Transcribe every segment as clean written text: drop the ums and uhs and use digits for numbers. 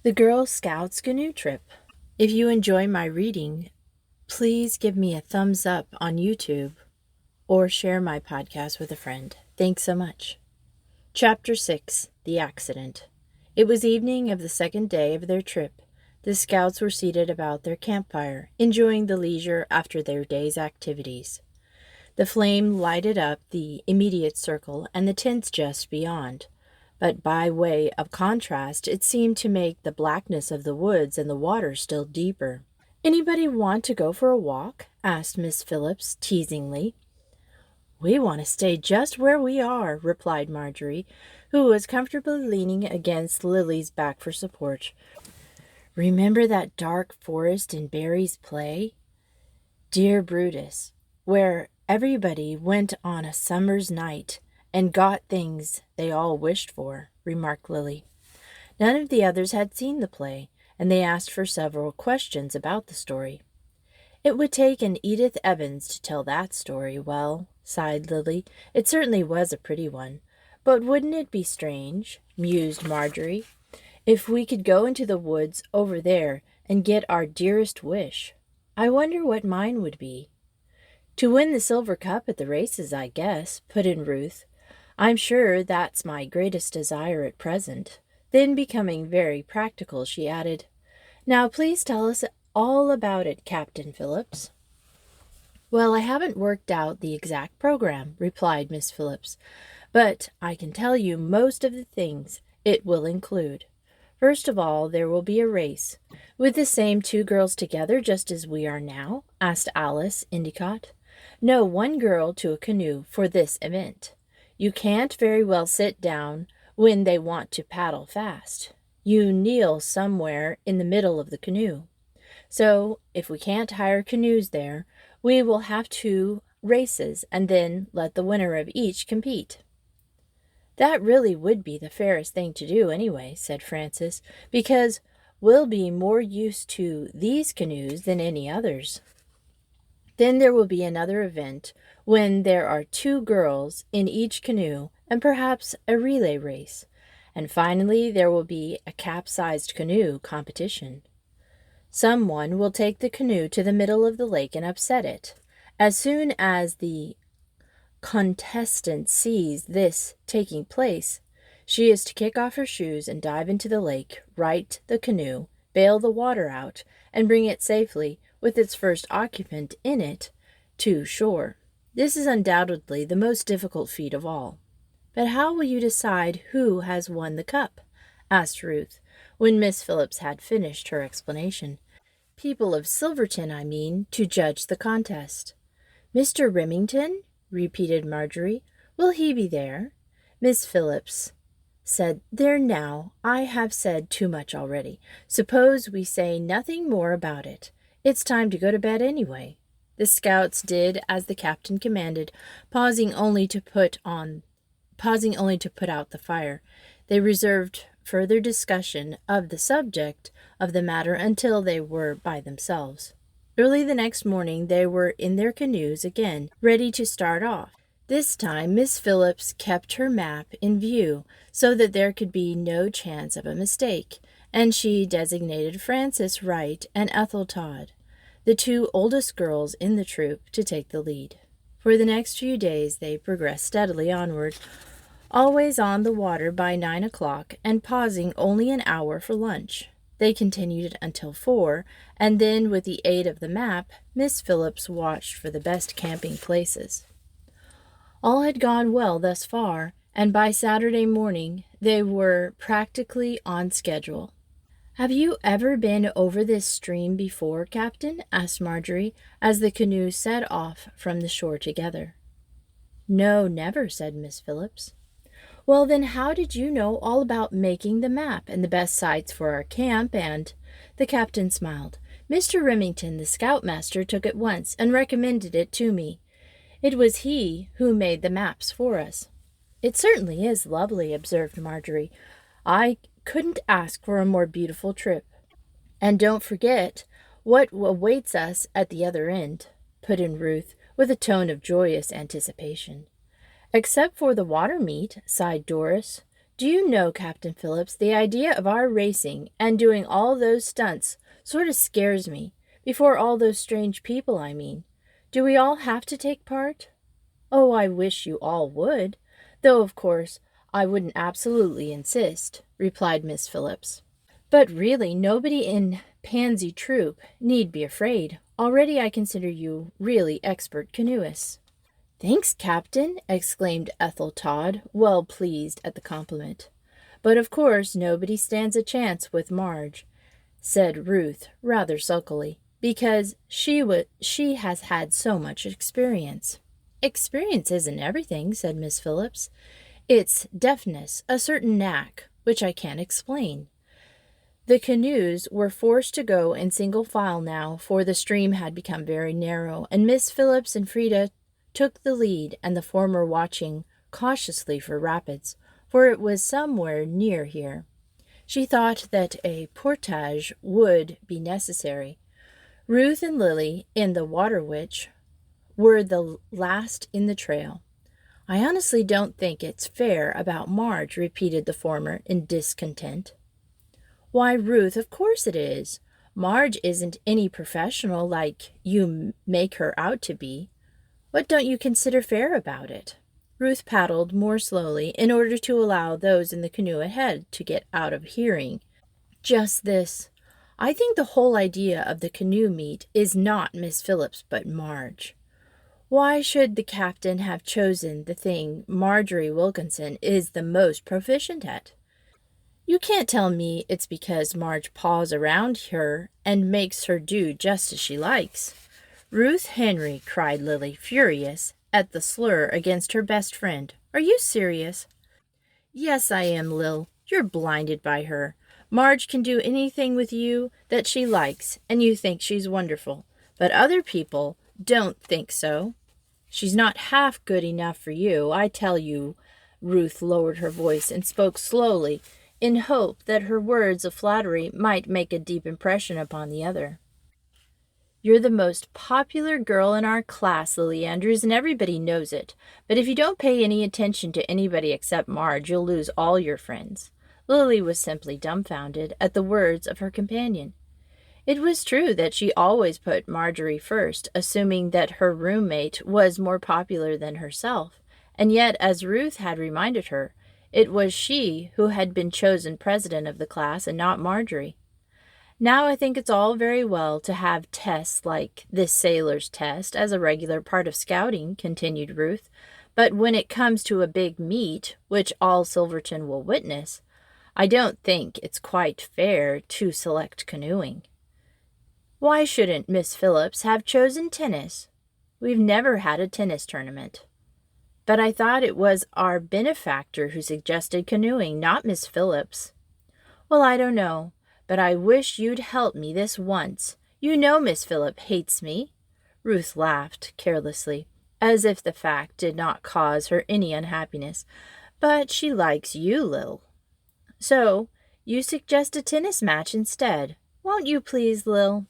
The Girl Scouts Canoe Trip. If you enjoy my reading, please give me a thumbs up on YouTube or share my podcast with a friend. Thanks so much. Chapter 6: The Accident. It was evening of the second day of their trip. The scouts were seated about their campfire, enjoying the leisure after their day's activities. The flame lighted up the immediate circle and the tents just beyond. But by way of contrast, it seemed to make the blackness of the woods and the water still deeper. "Anybody want to go for a walk?" asked Miss Phillips teasingly. "We want to stay just where we are," replied Marjorie, who was comfortably leaning against Lily's back for support. "Remember that dark forest in Barry's play? Dear Brutus, where everybody went on a summer's night and got things they all wished for," remarked Lily. None of the others had seen the play, and they asked for several questions about the story. "It would take an Edith Evans to tell that story well," sighed Lily. "It certainly was a pretty one. But wouldn't it be strange," mused Marjorie, "if we could go into the woods over there and get our dearest wish? I wonder what mine would be." "To win the silver cup at the races, I guess," put in Ruth. "I'm sure that's my greatest desire at present." Then, becoming very practical, she added, "Now please tell us all about it, Captain Phillips." "Well, I haven't worked out the exact program," replied Miss Phillips, "but I can tell you most of the things it will include. First of all, there will be a race." "With the same two girls together, just as we are now?" asked Alice Endicott. "No, one girl to a canoe for this event. You can't very well sit down when they want to paddle fast. You kneel somewhere in the middle of the canoe. So, if we can't hire canoes there, we will have two races and then let the winner of each compete." "That really would be the fairest thing to do anyway," said Frances, "because we'll be more used to these canoes than any others. Then there will be another event when there are two girls in each canoe and perhaps a relay race. And finally there will be a capsized canoe competition. Someone will take the canoe to the middle of the lake and upset it. As soon as the contestant sees this taking place, she is to kick off her shoes and dive into the lake, right the canoe, bail the water out, and bring it safely, with its first occupant in it, to shore. This is undoubtedly the most difficult feat of all." "But how will you decide who has won the cup?" asked Ruth, when Miss Phillips had finished her explanation. "People of Silverton, I mean, to judge the contest." "Mr. Remington?" repeated Marjorie. "Will he be there?" Miss Phillips said, "There now, I have said too much already. Suppose we say nothing more about it. It's time to go to bed anyway." The scouts did as the captain commanded, pausing only to put out the fire. They reserved further discussion of the subject of the matter until they were by themselves. Early the next morning they were in their canoes again, ready to start off. This time Miss Phillips kept her map in view so that there could be no chance of a mistake, and she designated Frances Wright and Ethel Todd, the two oldest girls in the troop, to take the lead. For the next few days they progressed steadily onward, always on the water by 9 o'clock and pausing only an hour for lunch. They continued until 4, and then, with the aid of the map, Miss Phillips watched for the best camping places. All had gone well thus far, and by Saturday morning they were practically on schedule. "Have you ever been over this stream before, Captain?" asked Marjorie, as the canoe set off from the shore together. "No, never," said Miss Phillips. "Well, then how did you know all about making the map and the best sites for our camp and—" The captain smiled. "Mr. Remington, the scoutmaster, took it once and recommended it to me. It was he who made the maps for us." "It certainly is lovely," observed Marjorie. "I couldn't ask for a more beautiful trip." "And don't forget what awaits us at the other end," put in Ruth, with a tone of joyous anticipation. "Except for the water meet," sighed Doris. Do you know, Captain Phillips, the idea of our racing and doing all those stunts sort of scares me. Before all those strange people, I mean. Do we all have to take part? Oh, I wish you all would, though of course I wouldn't absolutely insist, replied Miss Phillips. But really, nobody in Pansy Troop need be afraid. Already I consider you really expert canoeists. Thanks, Captain, exclaimed Ethel Todd, well pleased at the compliment. But of course nobody stands a chance with Marge, said Ruth, rather sulkily, because she has had so much experience. Experience isn't everything, said Miss Phillips. It's deftness, a certain knack, which I can't explain. The canoes were forced to go in single file now, for the stream had become very narrow, and Miss Phillips and Frida took the lead, and the former watching cautiously for rapids, for it was somewhere near here. She thought that a portage would be necessary. Ruth and Lily, in the Water Witch, were the last in the trail. I honestly don't think it's fair about Marge, repeated the former in discontent. Why, Ruth, of course it is. Marge isn't any professional like you make her out to be. What don't you consider fair about it? Ruth paddled more slowly in order to allow those in the canoe ahead to get out of hearing. Just this. I think the whole idea of the canoe meet is not Miss Phillips but Marge. Why should the captain have chosen the thing Marjorie Wilkinson is the most proficient at? You can't tell me it's because Marge paws around her and makes her do just as she likes. Ruth Henry, cried Lily, furious at the slur against her best friend. Are you serious? Yes, I am, Lil. You're blinded by her. Marge can do anything with you that she likes, and you think she's wonderful. But other people don't think so. She's not half good enough for you, I tell you. Ruth lowered her voice and spoke slowly, in hope that her words of flattery might make a deep impression upon the other. You're the most popular girl in our class, Lily Andrews, and everybody knows it. But if you don't pay any attention to anybody except Marge, you'll lose all your friends. Lily was simply dumbfounded at the words of her companion. It was true that she always put Marjorie first, assuming that her roommate was more popular than herself, and yet, as Ruth had reminded her, it was she who had been chosen president of the class and not Marjorie. Now I think it's all very well to have tests like this sailor's test as a regular part of scouting, continued Ruth, but when it comes to a big meet, which all Silverton will witness, I don't think it's quite fair to select canoeing. Why shouldn't Miss Phillips have chosen tennis? We've never had a tennis tournament. But I thought it was our benefactor who suggested canoeing, not Miss Phillips. Well, I don't know, but I wish you'd help me this once. You know Miss Phillips hates me. Ruth laughed carelessly, as if the fact did not cause her any unhappiness. But she likes you, Lil. So, you suggest a tennis match instead. Won't you please, Lil?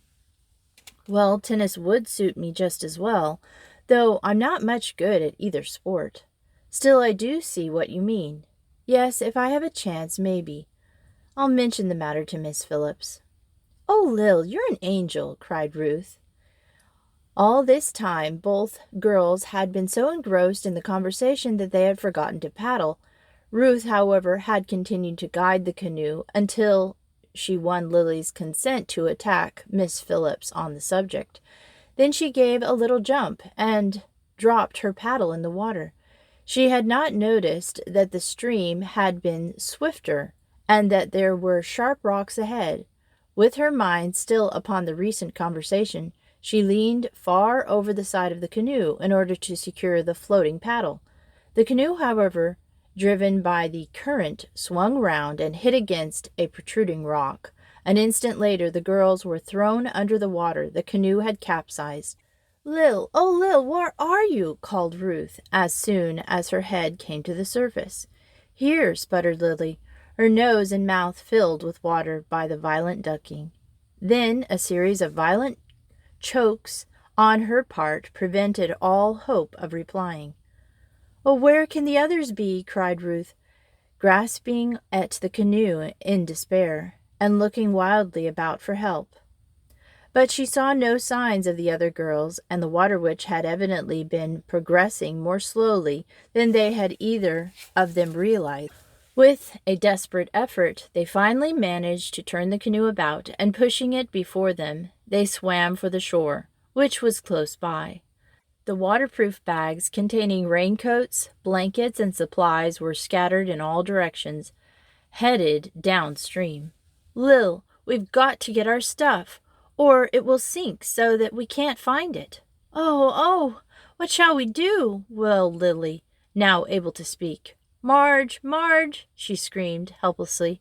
Well, tennis would suit me just as well, though I'm not much good at either sport. Still, I do see what you mean. Yes, if I have a chance, maybe. I'll mention the matter to Miss Phillips. Oh, Lil, you're an angel, cried Ruth. All this time, both girls had been so engrossed in the conversation that they had forgotten to paddle. Ruth, however, had continued to guide the canoe until she won Lily's consent to attack Miss Phillips on the subject. Then she gave a little jump and dropped her paddle in the water. She had not noticed that the stream had been swifter and that there were sharp rocks ahead. With her mind still upon the recent conversation, she leaned far over the side of the canoe in order to secure the floating paddle. The canoe, however, driven by the current, swung round and hit against a protruding rock. An instant later, the girls were thrown under the water. The canoe had capsized. Lil, oh, Lil, where are you? Called Ruth, as soon as her head came to the surface. Here, sputtered Lily, her nose and mouth filled with water by the violent ducking. Then a series of violent chokes on her part prevented all hope of replying. Oh, where can the others be? Cried Ruth, grasping at the canoe in despair, and looking wildly about for help. But she saw no signs of the other girls, and the water witch had evidently been progressing more slowly than they had either of them realized. With a desperate effort, they finally managed to turn the canoe about, and pushing it before them, they swam for the shore, which was close by. The waterproof bags containing raincoats, blankets, and supplies were scattered in all directions, headed downstream. "Lil, we've got to get our stuff, or it will sink so that we can't find it." "Oh, what shall we do?" wailed Lily, now able to speak. "Marge, Marge!" she screamed helplessly.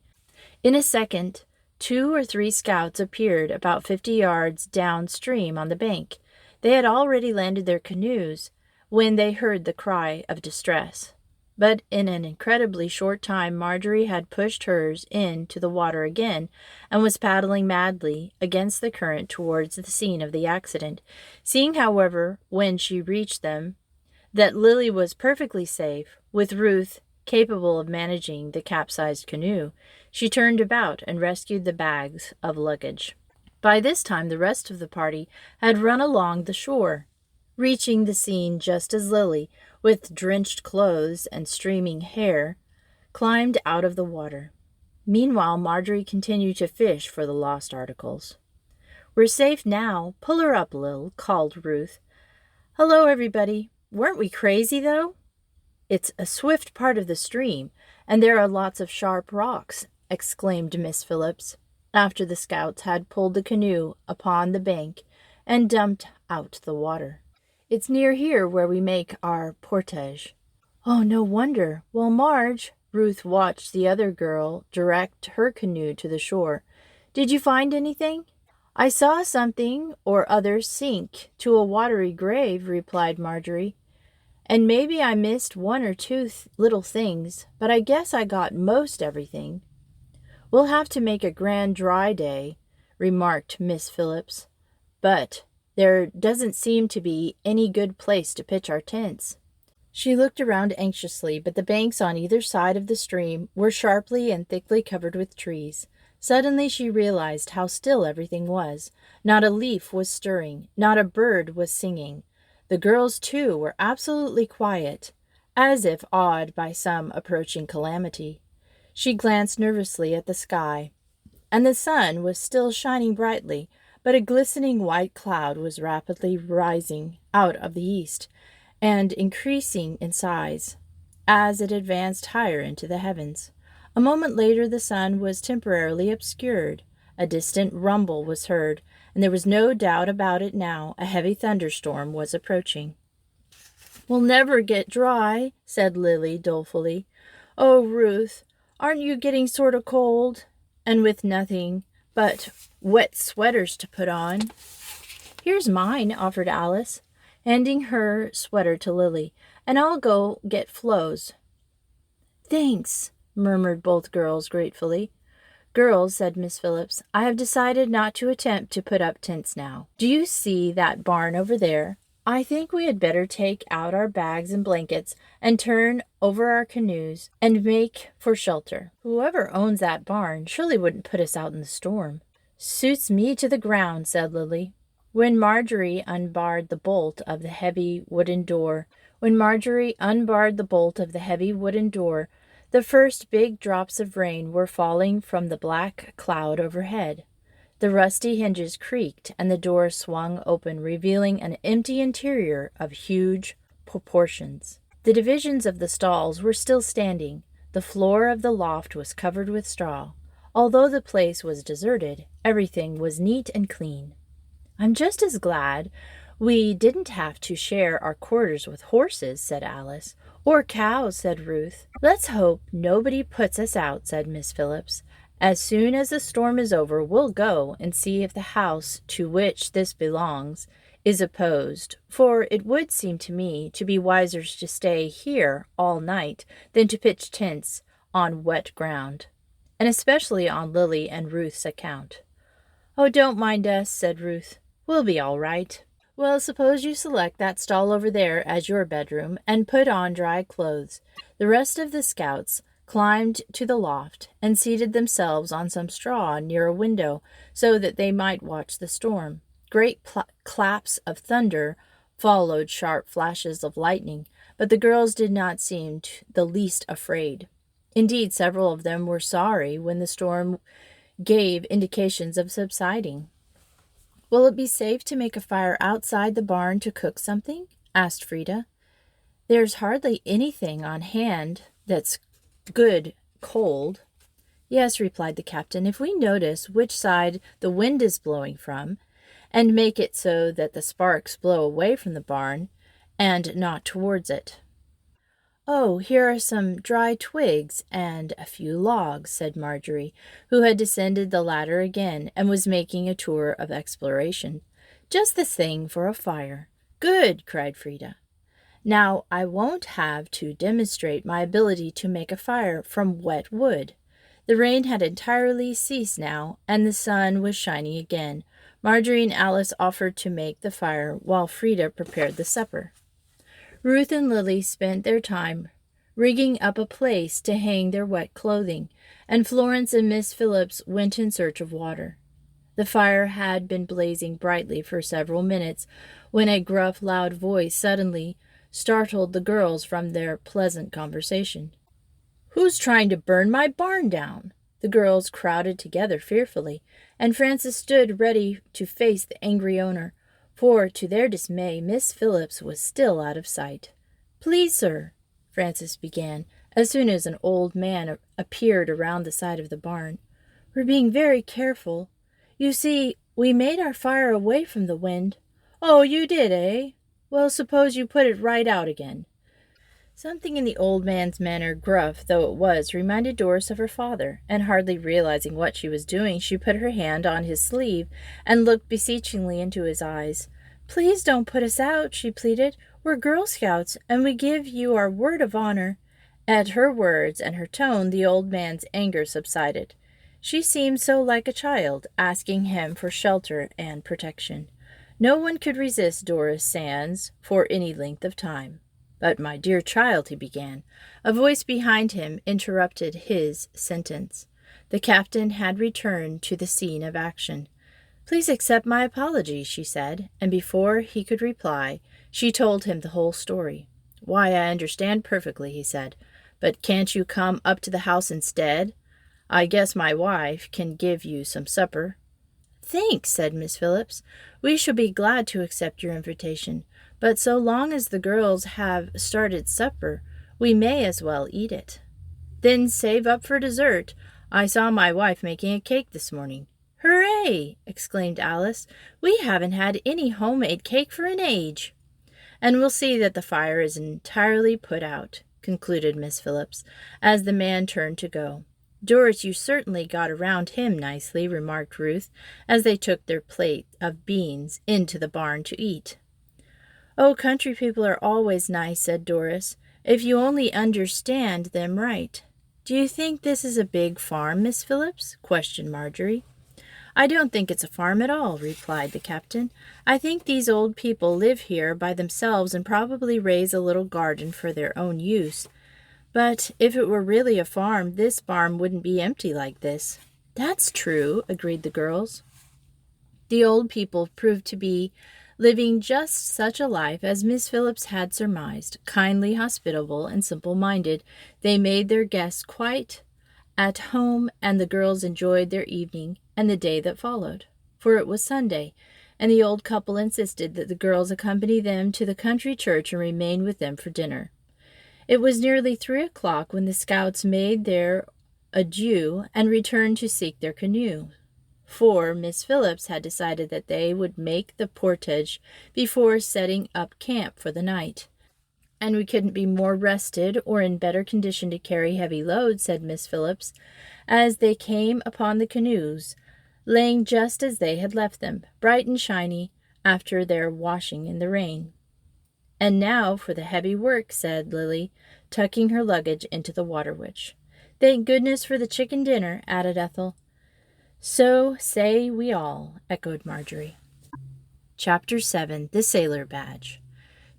In a second, 2 or 3 scouts appeared about 50 yards downstream on the bank. They had already landed their canoes when they heard the cry of distress. But in an incredibly short time Marjorie had pushed hers into the water again and was paddling madly against the current towards the scene of the accident. Seeing, however, when she reached them, that Lily was perfectly safe, with Ruth capable of managing the capsized canoe, she turned about and rescued the bags of luggage. By this time the rest of the party had run along the shore, reaching the scene just as Lily, with drenched clothes and streaming hair, climbed out of the water. Meanwhile, Marjorie continued to fish for the lost articles. "We're safe now. Pull her up, Lil," called Ruth. "Hello, everybody. Weren't we crazy, though?" "It's a swift part of the stream, and there are lots of sharp rocks," exclaimed Miss Phillips, after the scouts had pulled the canoe upon the bank and dumped out the water. "It's near here where we make our portage." "Oh, no wonder. Well, Marge," Ruth watched the other girl direct her canoe to the shore, "did you find anything?" "I saw something or other sink to a watery grave," replied Marjorie. "And maybe I missed 1 or 2 little things, but I guess I got most everything." "We'll have to make a grand dry day," remarked Miss Phillips. "But there doesn't seem to be any good place to pitch our tents." She looked around anxiously, but the banks on either side of the stream were sharply and thickly covered with trees. Suddenly she realized how still everything was. Not a leaf was stirring, not a bird was singing. The girls, too, were absolutely quiet, as if awed by some approaching calamity. She glanced nervously at the sky, and the sun was still shining brightly, but a glistening white cloud was rapidly rising out of the east and increasing in size as it advanced higher into the heavens. A moment later the sun was temporarily obscured. A distant rumble was heard, and there was no doubt about it now. A heavy thunderstorm was approaching. "We'll never get dry," said Lily dolefully. "Oh, Ruth, aren't you getting sort of cold?" And with nothing but wet sweaters to put on. "Here's mine," offered Alice, handing her sweater to Lily, "and I'll go get Flo's." "Thanks," murmured both girls gratefully. "Girls," said Miss Phillips, "I have decided not to attempt to put up tents now. Do you see that barn over there? I think we had better take out our bags and blankets and turn over our canoes and make for shelter. Whoever owns that barn surely wouldn't put us out in the storm." "Suits me to the ground," said Lily. When Marjorie unbarred the bolt of the heavy wooden door, the first big drops of rain were falling from the black cloud overhead. The rusty hinges creaked, and the door swung open, revealing an empty interior of huge proportions. The divisions of the stalls were still standing. The floor of the loft was covered with straw. Although the place was deserted, everything was neat and clean. "I'm just as glad we didn't have to share our quarters with horses," said Alice. "Or cows," said Ruth. "Let's hope nobody puts us out," said Miss Phillips. "As soon as the storm is over, we'll go and see if the house to which this belongs is opposed, for it would seem to me to be wiser to stay here all night than to pitch tents on wet ground, and especially on Lily and Ruth's account." "Oh, don't mind us," said Ruth. "We'll be all right." "Well, suppose you select that stall over there as your bedroom and put on dry clothes. The rest of the scouts climbed to the loft, and seated themselves on some straw near a window so that they might watch the storm. Great claps of thunder followed sharp flashes of lightning, but the girls did not seem the least afraid. Indeed, several of them were sorry when the storm gave indications of subsiding. "Will it be safe to make a fire outside the barn to cook something?" asked Frida. "There's hardly anything on hand that's good cold." "Yes," replied the captain, "if we notice which side the wind is blowing from, and make it so that the sparks blow away from the barn and not towards it." "Oh, here are some dry twigs and a few logs," said Marjorie, who had descended the ladder again and was making a tour of exploration. "Just the thing for a fire." "Good!" cried Frida. "Now I won't have to demonstrate my ability to make a fire from wet wood." The rain had entirely ceased now, and the sun was shining again. Marjorie and Alice offered to make the fire while Frida prepared the supper. Ruth and Lily spent their time rigging up a place to hang their wet clothing, and Florence and Miss Phillips went in search of water. The fire had been blazing brightly for several minutes when a gruff, loud voice suddenly startled the girls from their pleasant conversation. "Who's trying to burn my barn down?" The girls crowded together fearfully, and Frances stood ready to face the angry owner, for, to their dismay, Miss Phillips was still out of sight. "Please, sir," Frances began, as soon as an old man appeared around the side of the barn, "we're being very careful. You see, we made our fire away from the wind." "Oh, you did, eh? Well, suppose you put it right out again." Something in the old man's manner, gruff though it was, reminded Doris of her father, and hardly realizing what she was doing, she put her hand on his sleeve and looked beseechingly into his eyes. "Please don't put us out," she pleaded. "We're Girl Scouts, and we give you our word of honor." At her words and her tone, the old man's anger subsided. She seemed so like a child, asking him for shelter and protection. No one could resist Doris Sands for any length of time. "But, my dear child," he began. A voice behind him interrupted his sentence. The captain had returned to the scene of action. "Please accept my apology," she said, and before he could reply, she told him the whole story. "Why, I understand perfectly," he said. "But can't you come up to the house instead? I guess my wife can give you some supper." "Thanks," said Miss Phillips. "We shall be glad to accept your invitation. But so long as the girls have started supper, we may as well eat it." "Then save up for dessert. I saw my wife making a cake this morning." "Hooray!" exclaimed Alice. "We haven't had any homemade cake for an age." "And we'll see that the fire is entirely put out," concluded Miss Phillips, as the man turned to go. "Doris, you certainly got around him nicely," remarked Ruth, as they took their plate of beans into the barn to eat. "Oh, country people are always nice," said Doris, "if you only understand them right." "Do you think this is a big farm, Miss Phillips?" questioned Marjorie. "I don't think it's a farm at all," replied the captain. "I think these old people live here by themselves and probably raise a little garden for their own use. But if it were really a farm, this barn wouldn't be empty like this." "That's true," agreed the girls. The old people proved to be living just such a life as Miss Phillips had surmised. Kindly, hospitable, and simple-minded, they made their guests quite at home, and the girls enjoyed their evening and the day that followed. For it was Sunday, and the old couple insisted that the girls accompany them to the country church and remain with them for dinner. It was nearly 3 o'clock when the scouts made their adieu and returned to seek their canoe, for Miss Phillips had decided that they would make the portage before setting up camp for the night. "And we couldn't be more rested or in better condition to carry heavy loads," said Miss Phillips, as they came upon the canoes, laying just as they had left them, bright and shiny, after their washing in the rain. "And now for the heavy work," said Lily, tucking her luggage into the water witch. "Thank goodness for the chicken dinner," added Ethel. "So say we all," echoed Marjorie. Chapter 7. The Sailor Badge.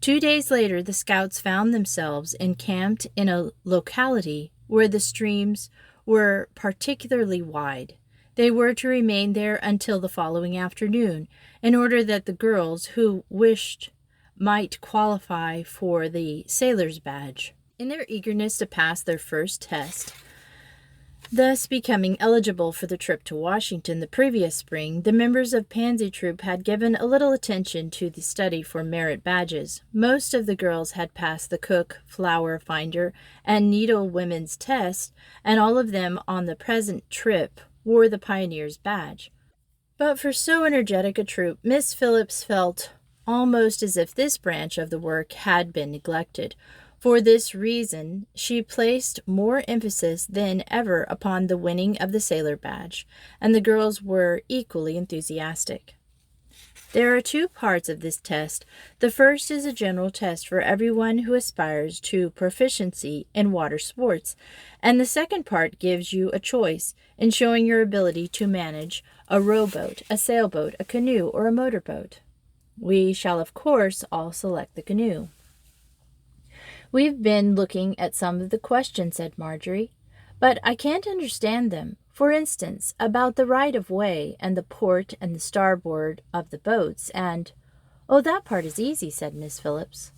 2 days later, the scouts found themselves encamped in a locality where the streams were particularly wide. They were to remain there until the following afternoon, in order that the girls who wished might qualify for the sailor's badge. In their eagerness to pass their first test, thus becoming eligible for the trip to Washington the previous spring, the members of Pansy Troop had given a little attention to the study for merit badges. Most of the girls had passed the cook, flower finder, and needle women's test, and all of them on the present trip wore the pioneer's badge. But for so energetic a troop, Miss Phillips felt almost as if this branch of the work had been neglected. For this reason, she placed more emphasis than ever upon the winning of the sailor badge, and the girls were equally enthusiastic. There are two parts of this test. The first is a general test for everyone who aspires to proficiency in water sports, and the second part gives you a choice in showing your ability to manage a rowboat, a sailboat, a canoe, or a motorboat. We shall, of course, all select the canoe. "We've been looking at some of the questions," said Marjorie, "but I can't understand them. For instance, about the right-of-way and the port and the starboard of the boats, and—" "Oh, that part is easy," said Miss Phillips.